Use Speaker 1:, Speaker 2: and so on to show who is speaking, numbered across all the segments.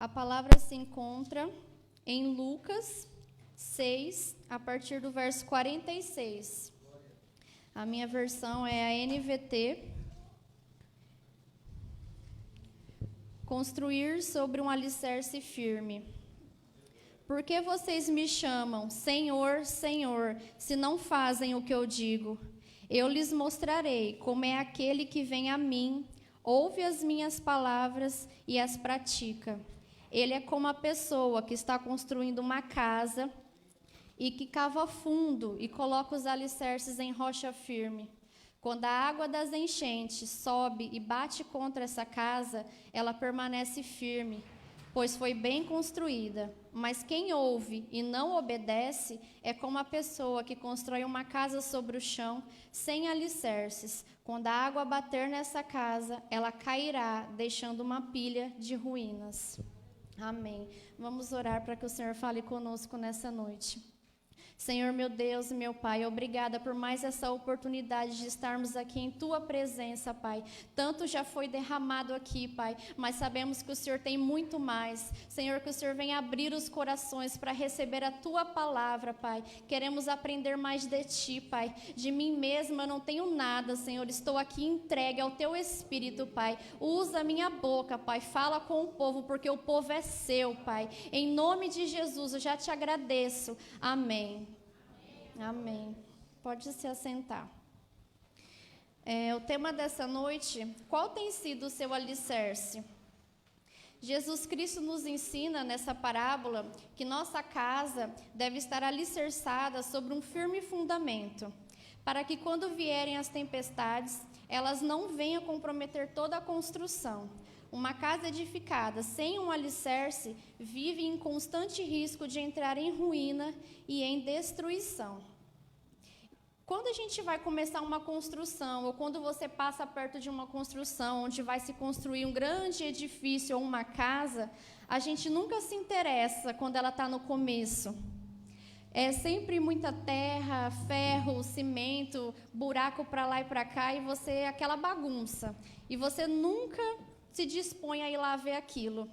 Speaker 1: A palavra se encontra em Lucas 6, a partir do verso 46. A minha versão é a NVT. Construir sobre um alicerce firme. Por que vocês me chamam Senhor, Senhor, se não fazem o que eu digo? Eu lhes mostrarei como é aquele que vem a mim, ouve as minhas palavras e as pratica. Ele é como a pessoa que está construindo uma casa e que cava fundo e coloca os alicerces em rocha firme. Quando a água das enchentes sobe e bate contra essa casa, ela permanece firme, pois foi bem construída. Mas quem ouve e não obedece é como a pessoa que constrói uma casa sobre o chão, sem alicerces. Quando a água bater nessa casa, ela cairá, deixando uma pilha de ruínas. Amém. Vamos orar para que o Senhor fale conosco nessa noite. Senhor, meu Deus e meu Pai, obrigada por mais essa oportunidade de estarmos aqui em Tua presença, Pai. Tanto já foi derramado aqui, Pai, mas sabemos que o Senhor tem muito mais. Senhor, que o Senhor venha abrir os corações para receber a Tua palavra, Pai. Queremos aprender mais de Ti, Pai. De mim mesma eu não tenho nada, Senhor. Estou aqui entregue ao Teu Espírito, Pai. Usa a minha boca, Pai. Fala com o povo, porque o povo é Seu, Pai. Em nome de Jesus, eu já te agradeço. Amém. Amém. Pode se assentar. O tema dessa noite, qual tem sido o seu alicerce? Jesus Cristo nos ensina nessa parábola que nossa casa deve estar alicerçada sobre um firme fundamento, para que quando vierem as tempestades, elas não venham comprometer toda a construção. Uma casa edificada sem um alicerce vive em constante risco de entrar em ruína e em destruição. Quando a gente vai começar uma construção, ou quando você passa perto de uma construção, onde vai se construir um grande edifício ou uma casa, a gente nunca se interessa quando ela está no começo. É sempre muita terra, ferro, cimento, buraco para lá e para cá, e você, aquela bagunça. E você nunca se dispõe a ir lá ver aquilo,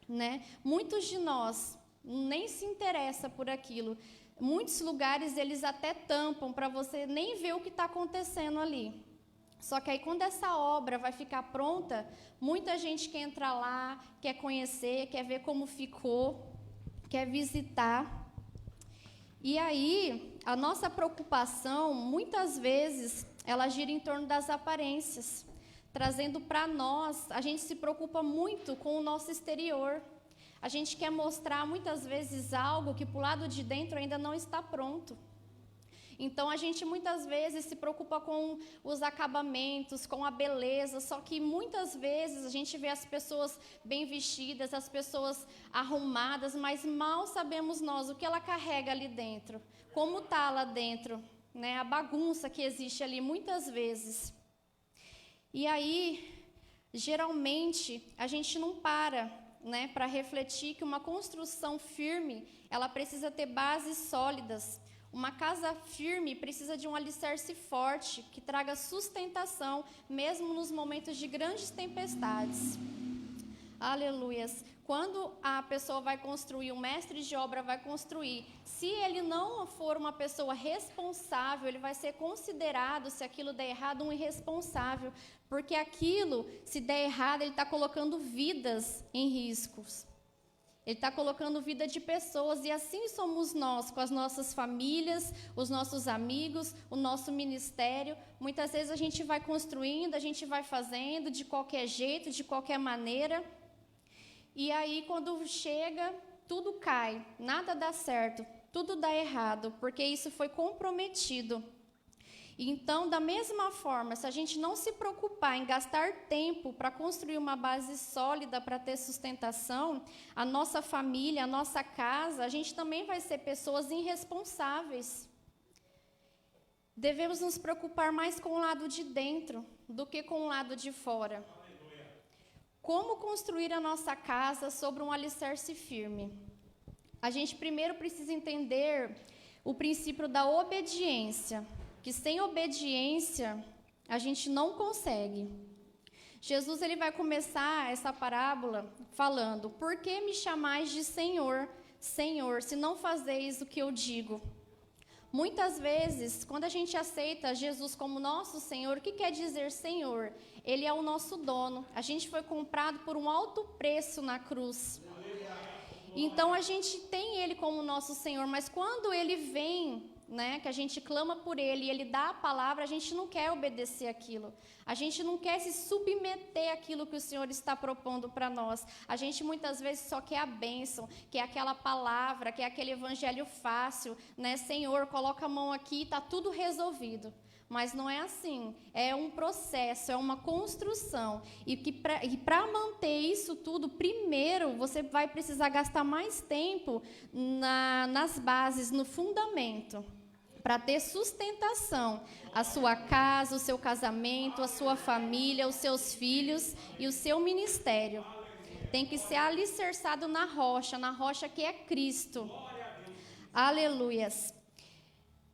Speaker 1: né? Muitos de nós nem se interessam por aquilo. Muitos lugares eles até tampam para você nem ver o que está acontecendo ali. Só que aí quando essa obra vai ficar pronta, muita gente quer entrar lá, quer conhecer, quer ver como ficou, quer visitar. E aí a nossa preocupação, muitas vezes, ela gira em torno das aparências, trazendo para nós, a gente se preocupa muito com o nosso exterior. A gente quer mostrar muitas vezes algo que para o lado de dentro ainda não está pronto. Então a gente muitas vezes se preocupa com os acabamentos, com a beleza, só que muitas vezes a gente vê as pessoas bem vestidas, as pessoas arrumadas, mas mal sabemos nós o que ela carrega ali dentro, como está lá dentro, né? A bagunça que existe ali muitas vezes. E aí, geralmente, a gente não para, né, para refletir que uma construção firme, ela precisa ter bases sólidas. Uma casa firme precisa de um alicerce forte, que traga sustentação, mesmo nos momentos de grandes tempestades. Aleluias. Quando a pessoa vai construir, o mestre de obra vai construir, se ele não for uma pessoa responsável, ele vai ser considerado, se aquilo der errado, um irresponsável, porque aquilo, se der errado, ele está colocando vidas em riscos. Ele está colocando vida de pessoas, e assim somos nós, com as nossas famílias, os nossos amigos, o nosso ministério. Muitas vezes a gente vai construindo, a gente vai fazendo de qualquer jeito, de qualquer maneira. E aí, quando chega, tudo cai, nada dá certo, tudo dá errado, porque isso foi comprometido. Então, da mesma forma, se a gente não se preocupar em gastar tempo para construir uma base sólida para ter sustentação, a nossa família, a nossa casa, a gente também vai ser pessoas irresponsáveis. Devemos nos preocupar mais com o lado de dentro do que com o lado de fora. Como construir a nossa casa sobre um alicerce firme? A gente primeiro precisa entender o princípio da obediência, que sem obediência a gente não consegue. Jesus ele vai começar essa parábola falando: por que me chamais de Senhor, Senhor, se não fazeis o que eu digo? Muitas vezes, quando a gente aceita Jesus como nosso Senhor, o que quer dizer Senhor? Ele é o nosso dono. A gente foi comprado por um alto preço na cruz. Então, a gente tem Ele como nosso Senhor, mas quando Ele vem, né, que a gente clama por Ele e Ele dá a palavra, a gente não quer obedecer aquilo. A gente não quer se submeter àquilo que o Senhor está propondo para nós. A gente muitas vezes só quer a bênção, quer aquela palavra, quer aquele evangelho fácil, né? Senhor, coloca a mão aqui e está tudo resolvido. Mas não é assim, é um processo, é uma construção. E para manter isso tudo, primeiro você vai precisar gastar mais tempo nas bases, no fundamento, para ter sustentação. A sua casa, o seu casamento, a sua família, os seus filhos e o seu ministério. Tem que ser alicerçado na rocha que é Cristo. Aleluias.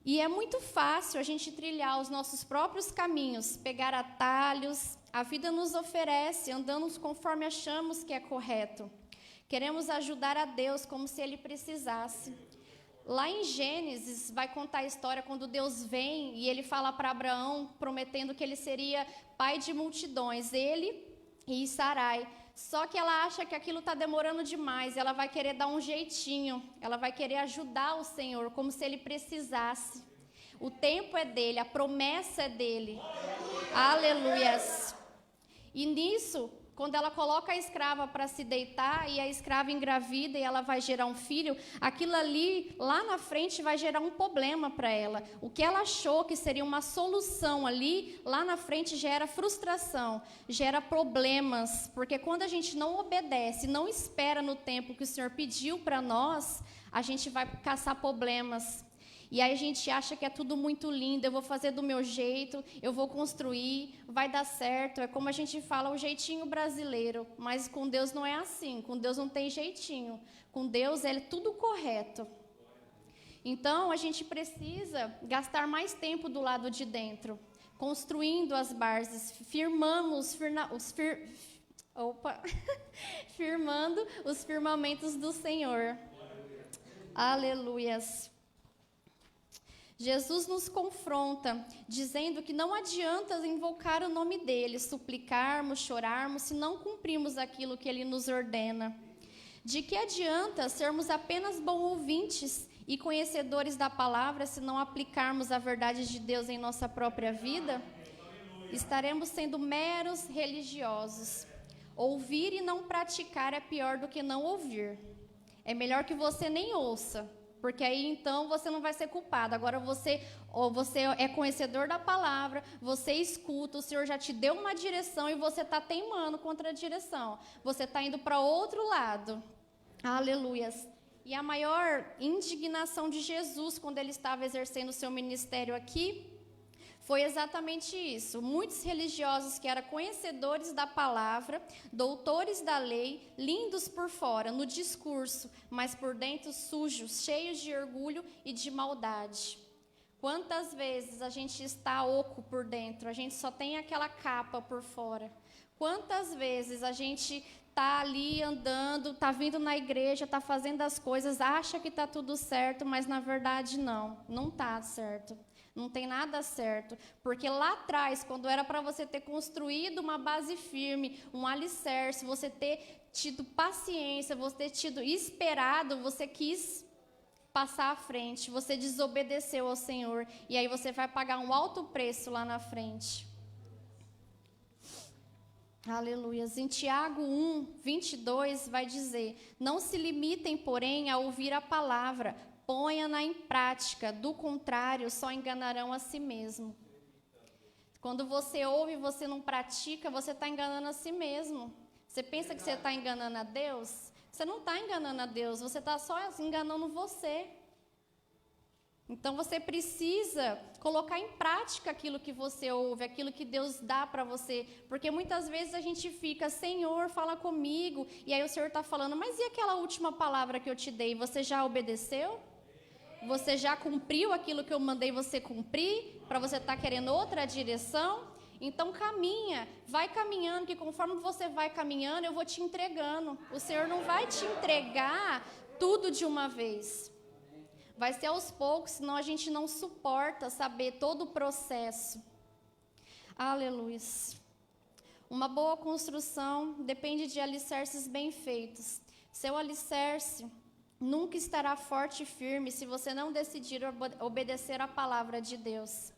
Speaker 1: E é muito fácil a gente trilhar os nossos próprios caminhos, pegar atalhos. A vida nos oferece, andamos conforme achamos que é correto. Queremos ajudar a Deus como se Ele precisasse. Lá em Gênesis, vai contar a história quando Deus vem e Ele fala para Abraão, prometendo que ele seria pai de multidões, ele e Sarai. Só que ela acha que aquilo está demorando demais, ela vai querer dar um jeitinho, ela vai querer ajudar o Senhor, como se Ele precisasse. O tempo é dele, a promessa é dele. Aleluias. E nisso, quando ela coloca a escrava para se deitar e a escrava engravida e ela vai gerar um filho, aquilo ali, lá na frente, vai gerar um problema para ela. O que ela achou que seria uma solução ali, lá na frente gera frustração, gera problemas. Porque quando a gente não obedece, não espera no tempo que o Senhor pediu para nós, a gente vai caçar problemas. E aí a gente acha que é tudo muito lindo, eu vou fazer do meu jeito, eu vou construir, vai dar certo. É como a gente fala, o jeitinho brasileiro. Mas com Deus não é assim, com Deus não tem jeitinho. Com Deus é tudo correto. Então, a gente precisa gastar mais tempo do lado de dentro, construindo as bases, firmando os firmamentos do Senhor. Aleluias. Jesus nos confronta, dizendo que não adianta invocar o nome dele, suplicarmos, chorarmos, se não cumprirmos aquilo que ele nos ordena. De que adianta sermos apenas bons ouvintes e conhecedores da palavra, se não aplicarmos a verdade de Deus em nossa própria vida? Estaremos sendo meros religiosos. Ouvir e não praticar é pior do que não ouvir. É melhor que você nem ouça, porque aí, então, você não vai ser culpado. Agora, você é conhecedor da palavra, você escuta, o Senhor já te deu uma direção e você está teimando contra a direção. Você está indo para outro lado. Aleluias. E a maior indignação de Jesus, quando ele estava exercendo o seu ministério aqui, foi exatamente isso. Muitos religiosos que eram conhecedores da palavra, doutores da lei, lindos por fora, no discurso, mas por dentro sujos, cheios de orgulho e de maldade. Quantas vezes a gente está oco por dentro, a gente só tem aquela capa por fora. Quantas vezes a gente está ali andando, está vindo na igreja, está fazendo as coisas, acha que está tudo certo, mas na verdade não está certo. Não tem nada certo, porque lá atrás, quando era para você ter construído uma base firme, um alicerce, você ter tido paciência, você ter tido esperado, você quis passar à frente, você desobedeceu ao Senhor, e aí você vai pagar um alto preço lá na frente. Aleluias. Em Tiago 1:22 vai dizer: não se limitem, porém, a ouvir a palavra, ponha-na em prática, do contrário, só enganarão a si mesmo. Quando você ouve e você não pratica, você está enganando a si mesmo. Você pensa que você está enganando a Deus? Você não está enganando a Deus, você está só enganando você. Então, você precisa colocar em prática aquilo que você ouve, aquilo que Deus dá para você. Porque muitas vezes a gente fica, Senhor, fala comigo. E aí o Senhor está falando, mas e aquela última palavra que eu te dei? Você já obedeceu? Você já cumpriu aquilo que eu mandei você cumprir? Para você estar querendo outra direção? Então caminha, vai caminhando, que conforme você vai caminhando, eu vou te entregando. O Senhor não vai te entregar tudo de uma vez. Vai ser aos poucos, senão a gente não suporta saber todo o processo. Aleluia. Uma boa construção depende de alicerces bem feitos. Seu alicerce nunca estará forte e firme se você não decidir obedecer à palavra de Deus.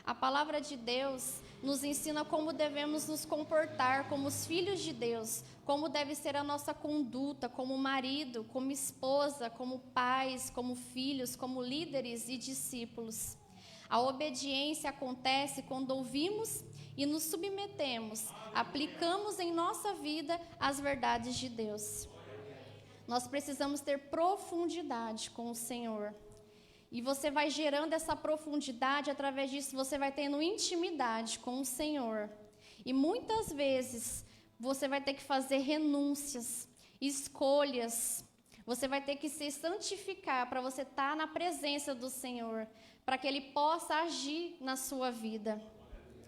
Speaker 1: A palavra de Deus nos ensina como devemos nos comportar como os filhos de Deus, como deve ser a nossa conduta como marido, como esposa, como pais, como filhos, como líderes e discípulos. A obediência acontece quando ouvimos e nos submetemos, aplicamos em nossa vida as verdades de Deus. Nós precisamos ter profundidade com o Senhor. E você vai gerando essa profundidade, através disso você vai tendo intimidade com o Senhor. E muitas vezes você vai ter que fazer renúncias, escolhas. Você vai ter que se santificar para você estar na presença do Senhor, para que Ele possa agir na sua vida.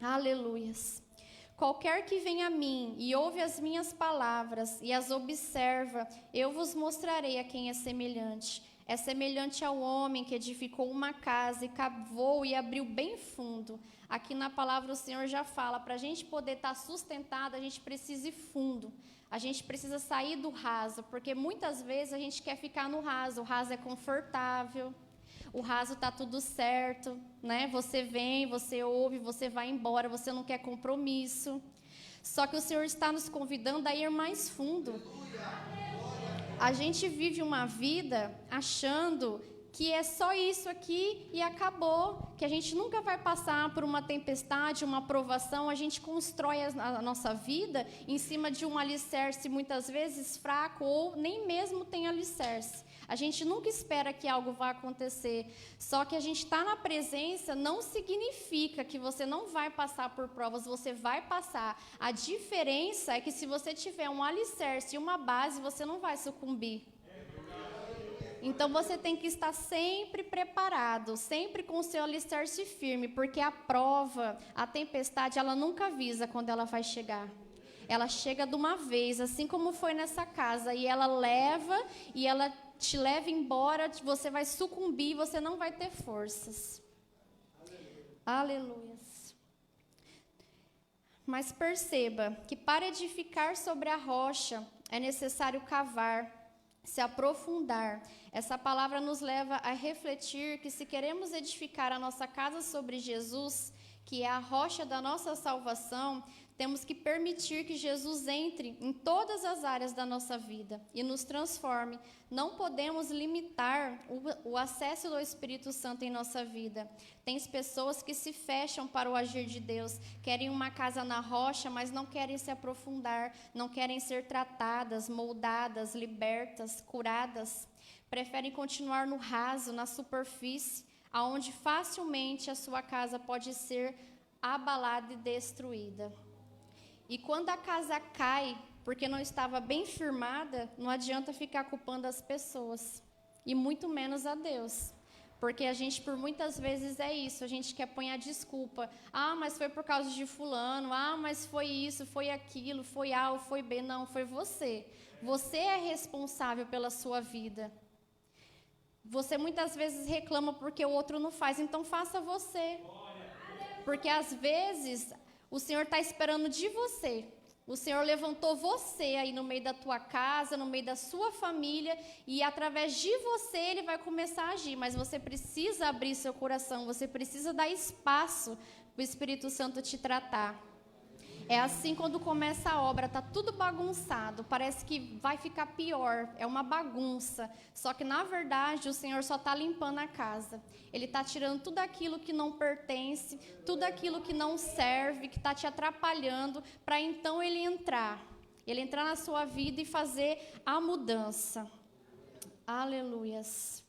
Speaker 1: Aleluias. Qualquer que vem a mim e ouve as minhas palavras e as observa, eu vos mostrarei a quem é semelhante. É semelhante ao homem que edificou uma casa e cavou e abriu bem fundo. Aqui na palavra o Senhor já fala, para a gente poder estar sustentado, a gente precisa ir fundo. A gente precisa sair do raso, porque muitas vezes a gente quer ficar no raso. O raso é confortável, o raso está tudo certo, né? Você vem, você ouve, você vai embora, você não quer compromisso. Só que o Senhor está nos convidando a ir mais fundo. A gente vive uma vida achando que é só isso aqui e acabou, que a gente nunca vai passar por uma tempestade, uma provação. A gente constrói a nossa vida em cima de um alicerce muitas vezes fraco ou nem mesmo tem alicerce. A gente nunca espera que algo vá acontecer, só que a gente está na presença não significa que você não vai passar por provas, você vai passar. A diferença é que se você tiver um alicerce e uma base, você não vai sucumbir. Então você tem que estar sempre preparado, sempre com o seu alicerce firme, porque a prova, a tempestade, ela nunca avisa quando ela vai chegar. Ela chega de uma vez, assim como foi nessa casa, e ela leva, e ela te leva embora, você vai sucumbir, você não vai ter forças. Aleluia. Mas perceba que para edificar sobre a rocha é necessário cavar, se aprofundar. Essa palavra nos leva a refletir que se queremos edificar a nossa casa sobre Jesus, que é a rocha da nossa salvação, temos que permitir que Jesus entre em todas as áreas da nossa vida e nos transforme. Não podemos limitar o acesso do Espírito Santo em nossa vida. Tem pessoas que se fecham para o agir de Deus, querem uma casa na rocha, mas não querem se aprofundar, não querem ser tratadas, moldadas, libertas, curadas. Preferem continuar no raso, na superfície, aonde facilmente a sua casa pode ser abalada e destruída. E quando a casa cai, porque não estava bem firmada, não adianta ficar culpando as pessoas, e muito menos a Deus. Porque a gente, por muitas vezes, é isso, a gente quer pôr a desculpa. Ah, mas foi por causa de fulano, ah, mas foi isso, foi aquilo, foi A ou foi B. Não, foi você. Você é responsável pela sua vida. Você muitas vezes reclama porque o outro não faz, então faça você. Porque às vezes o Senhor está esperando de você. O Senhor levantou você aí no meio da tua casa, no meio da sua família, e através de você Ele vai começar a agir. Mas você precisa abrir seu coração, você precisa dar espaço para o Espírito Santo te tratar. É assim quando começa a obra, está tudo bagunçado, parece que vai ficar pior, é uma bagunça. Só que, na verdade, o Senhor só está limpando a casa. Ele está tirando tudo aquilo que não pertence, tudo aquilo que não serve, que está te atrapalhando, para então Ele entrar na sua vida e fazer a mudança. Aleluias.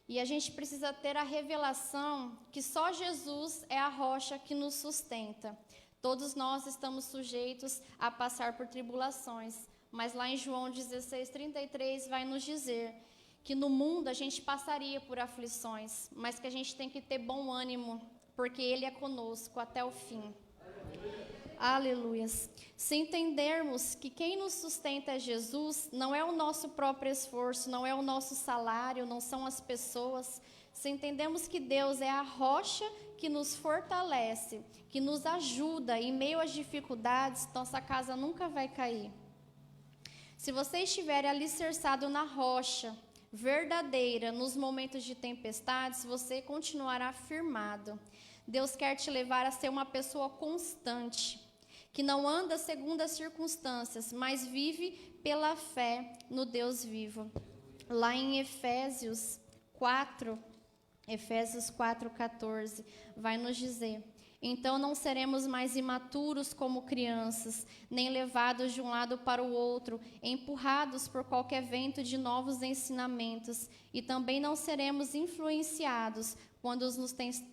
Speaker 1: E a gente precisa ter a revelação que só Jesus é a rocha que nos sustenta. Todos nós estamos sujeitos a passar por tribulações, mas lá em João 16:33 vai nos dizer que no mundo a gente passaria por aflições, mas que a gente tem que ter bom ânimo, porque Ele é conosco até o fim. Aleluias. Se entendermos que quem nos sustenta é Jesus, não é o nosso próprio esforço, não é o nosso salário, não são as pessoas. Se entendemos que Deus é a rocha que nos fortalece, que nos ajuda em meio às dificuldades, nossa casa nunca vai cair. Se você estiver alicerçado na rocha verdadeira, nos momentos de tempestades, você continuará firmado. Deus quer te levar a ser uma pessoa constante, que não anda segundo as circunstâncias, mas vive pela fé no Deus vivo. Lá em Efésios 4:14, vai nos dizer: então não seremos mais imaturos como crianças, nem levados de um lado para o outro, empurrados por qualquer vento de novos ensinamentos, e também não seremos influenciados quando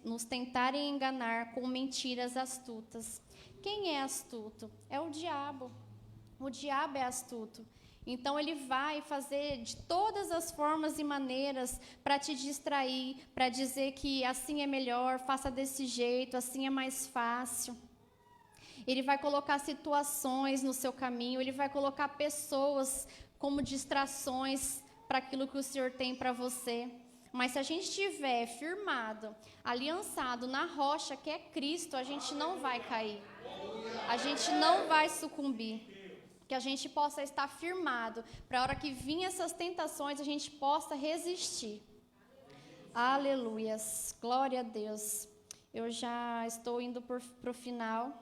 Speaker 1: nos tentarem enganar com mentiras astutas. Quem é astuto? É o diabo. O diabo é astuto. Então, ele vai fazer de todas as formas e maneiras para te distrair, para dizer que assim é melhor, faça desse jeito, assim é mais fácil. Ele vai colocar situações no seu caminho, ele vai colocar pessoas como distrações para aquilo que o Senhor tem para você. Mas se a gente estiver firmado, aliançado na rocha que é Cristo, a gente não vai cair. A gente não vai sucumbir. Que a gente possa estar firmado, para a hora que vir essas tentações, a gente possa resistir. Aleluias, glória a Deus. Eu já estou indo para o final,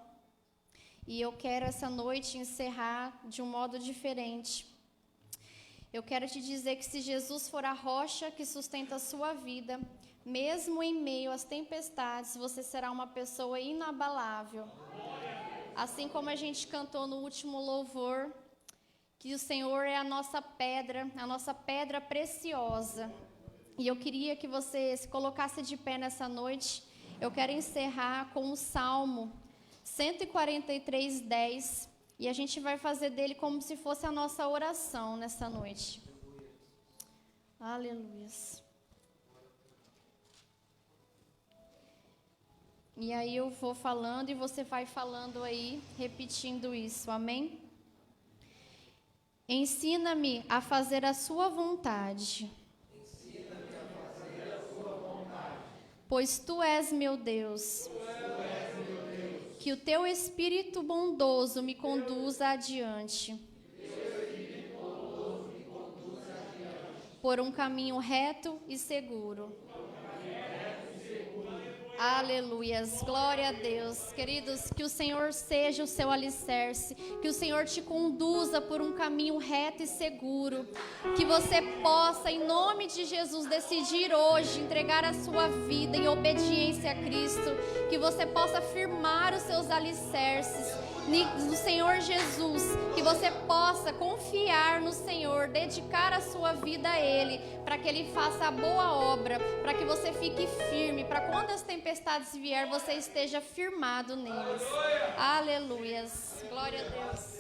Speaker 1: e eu quero essa noite encerrar de um modo diferente. Eu quero te dizer que se Jesus for a rocha que sustenta a sua vida, mesmo em meio às tempestades, você será uma pessoa inabalável. Assim como a gente cantou no último louvor, que o Senhor é a nossa pedra preciosa. E eu queria que você se colocasse de pé nessa noite. Eu quero encerrar com o Salmo 143:10. E a gente vai fazer dele como se fosse a nossa oração nessa noite. Aleluia. E aí eu vou falando e você vai falando aí, repetindo isso, amém? Ensina-me a fazer a sua vontade. Pois tu és meu Deus. Que o teu Espírito bondoso me conduza adiante. Por um caminho reto e seguro. Aleluias, glória a Deus. Queridos, que o Senhor seja o seu alicerce, que o Senhor te conduza por um caminho reto e seguro, que você possa, em nome de Jesus, decidir hoje entregar a sua vida em obediência a Cristo, que você possa firmar os seus alicerces no Senhor Jesus, que você possa confiar no Senhor, dedicar a sua vida a Ele, para que Ele faça a boa obra, para que você fique firme, para quando as tempestades vier, você esteja firmado neles. Aleluias, glória a Deus.